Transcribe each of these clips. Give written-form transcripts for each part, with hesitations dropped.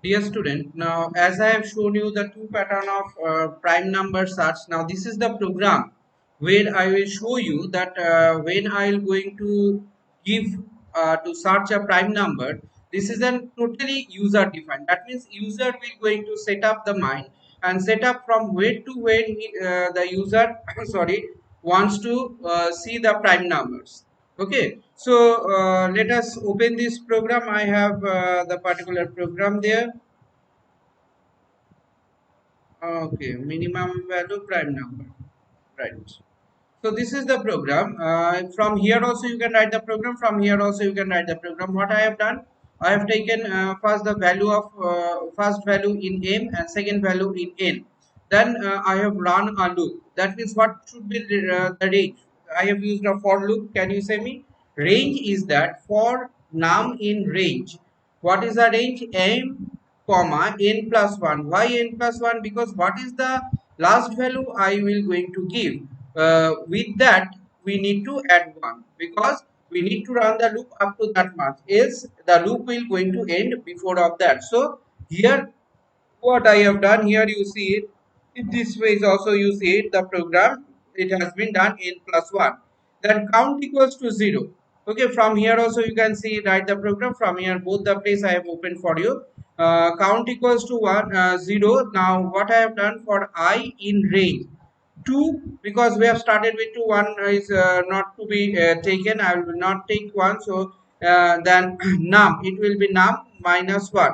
Dear student, now as I have shown you the two pattern of prime number search, now this is the program where I will show you that when I am going to give to search a prime number, this is a totally user defined. That means user will going to set up the mind and set up from where to where the user sorry wants to see the prime numbers. Okay, so let us open this program. I have the particular program there. Okay, minimum value prime number. Right. So this is the program. From here also you can write the program. From here also you can write the program. What I have done, I have taken first the value of first value in m and second value in n. Then I have run a loop. That means what should be the range. I have used a for loop. Can you say me? Range is that for num in range. What is the range? M comma n plus 1. Why n plus 1? Because what is the last value I will going to give? With that we need to add 1 because we need to run the loop up to that much, else the loop will going to end before of that. So here what I have done, here you see it in this way is also you see it, the program it has been done in plus 1. Then count equals to 0. Okay, from here also you can see write the program. From here both the place I have opened for you. Count equals to 0. Now what I have done for I in range 2, because we have started with 2, 1 is not to be taken. I will not take 1. So then num, it will be num minus 1.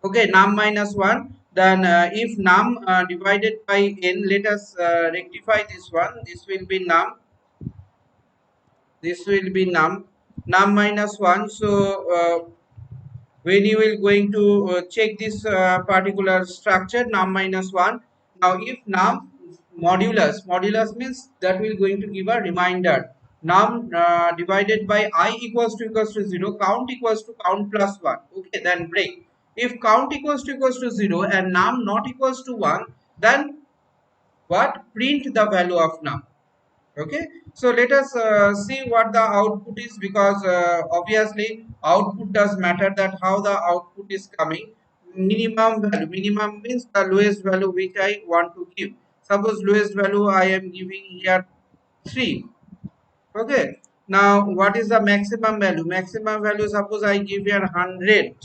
Okay, num minus 1. Then if num divided by n, let us rectify this one. This will be num, this will be num minus 1. So when you will going to check this particular structure num minus 1. Now if num modulus means that will going to give a reminder. Num divided by I equals to 0, count equals to count plus 1. Okay, then break. If count equals to 0 and num not equals to 1, then what? Print the value of num. Okay, so let us see what the output is, because obviously output does matter, that how the output is coming. Minimum value, minimum means the lowest value which I want to give. Suppose lowest value I am giving here 3. Okay, now what is the maximum value? Maximum value, suppose I give here 100.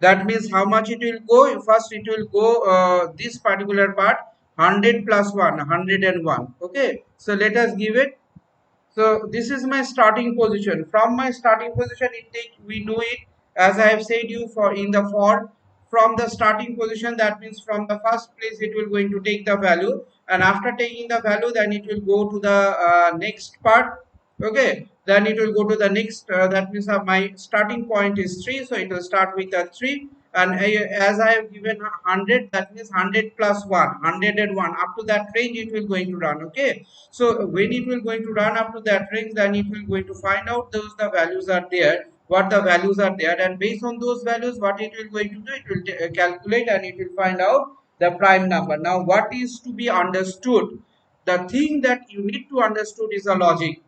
That means how much it will go? First it will go this particular part 100 plus 1, 101. Okay, so let us give it. So this is my starting position. From my starting position, it take, we know it as I have said you for in the for, from the starting position. That means from the first place it will going to take the value, and after taking the value, then it will go to the next part. Okay, then it will go to the next. That means my starting point is 3, so it will start with a 3. And as I have given 100, that means 100 plus 1, 101, up to that range it will going to run. Okay, so when it will going to run up to that range, then it will going to find out those the values are there, what the values are there, and based on those values, what it will going to do, it will calculate and it will find out the prime number. Now, what is to be understood? The thing that you need to understood is a logic.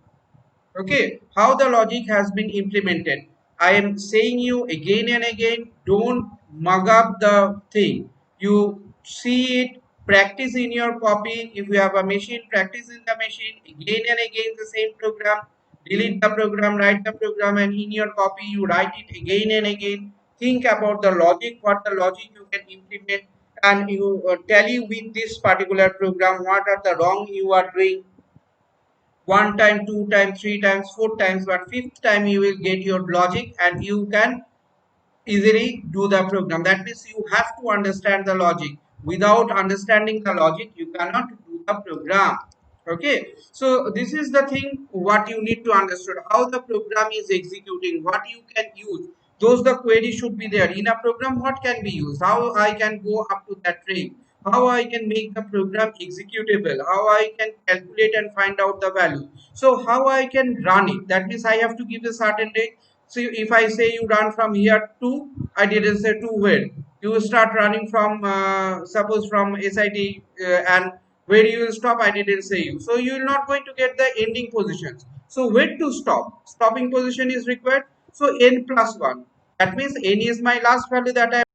Okay, how the logic has been implemented. I am saying you again and again, don't mug up the thing. You see it, practice in your copy. If you have a machine, practice in the machine again and again the same program. Delete the program, write the program, and in your copy you write it again and again. Think about the logic, what the logic you can implement, and you tally with this particular program what are the wrong you are doing. One time, two times, three times, four times, but fifth time you will get your logic and you can easily do the program. That means you have to understand the logic. Without understanding the logic, you cannot do the program. Okay, so this is the thing what you need to understand, how the program is executing, what you can use. Those the query should be there in a program. What can be used? How I can go up to that range? How I can make the program executable? How I can calculate and find out the value? So how I can run it? That means I have to give a certain range. So if I say you run from here to, I didn't say to where. You start running from, suppose from SIT, and where you will stop, I didn't say you. So you will not going to get the ending positions. So where to stop? Stopping position is required. So n plus 1. That means n is my last value that I